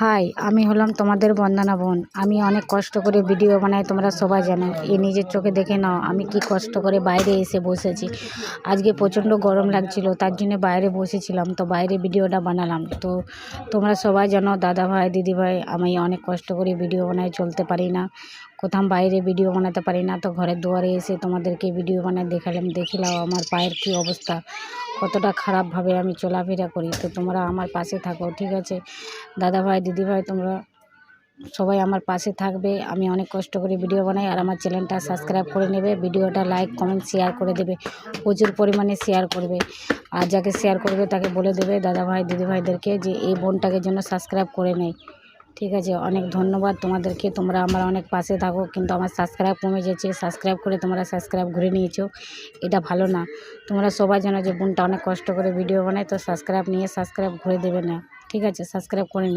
High, আমি হলাম তোমাদের বন্দনা বোন। আমি অনেক কষ্ট করে ভিডিও বানাই, তোমরা সবাই জানো। এই নিজের চোখে দেখে নাও আমি কি কষ্ট করে বাইরে এসে বসেছি। আজকে প্রচণ্ড গরম লাগছিল, তার জন্য বাইরে বসেছিলাম, তো বাইরে ভিডিওটা বানালাম। তো তোমরা সবাই জানো, দাদা ভাই দিদি ভাই, আমি অনেক কষ্ট করে ভিডিও বানাই, চলতে পারি না, কোথাও বাইরে ভিডিও বানাতে পারি না। তো ঘরের দুয়ারে এসে তোমাদেরকে ভিডিও বানায় দেখিলাম আমার পায়ের কি অবস্থা, কতটা খারাপভাবে আমি চলাফেরা করি। তো তোমরা আমার পাশে থাকো, ঠিক আছে দাদা ভাই দিদি ভাই, তোমরা সবাই আমার পাশে থাকবে। আমি অনেক কষ্ট করে ভিডিও বানাই, আর আমার চ্যানেলটা সাবস্ক্রাইব করে নেবে, ভিডিওটা লাইক কমেন্ট শেয়ার করে দেবে, প্রচুর পরিমাণে শেয়ার করবে। আর যাকে শেয়ার করবে তাকে বলে দেবে দাদা ভাই দিদি ভাইদেরকে যে এই বোনটাকে জন্য সাবস্ক্রাইব করে নেয়, ঠিক আছে। অনেক ধন্যবাদ তোমাদেরকে, তোমরা আমার অনেক পাশে থাকো। কিন্তু আমার সাবস্ক্রাইব কমে যাচ্ছে, সাবস্ক্রাইব করে তোমরা সাবস্ক্রাইব ঘুরে নিয়েছো, এটা ভালো না। তোমরা সবাই জানো যে বোনটা অনেক কষ্ট করে ভিডিও বানায়, তো সাবস্ক্রাইব নিয়ে সাবস্ক্রাইব ঘুরে দেবে না, ঠিক আছে, সাবস্ক্রাইব করে নেবে।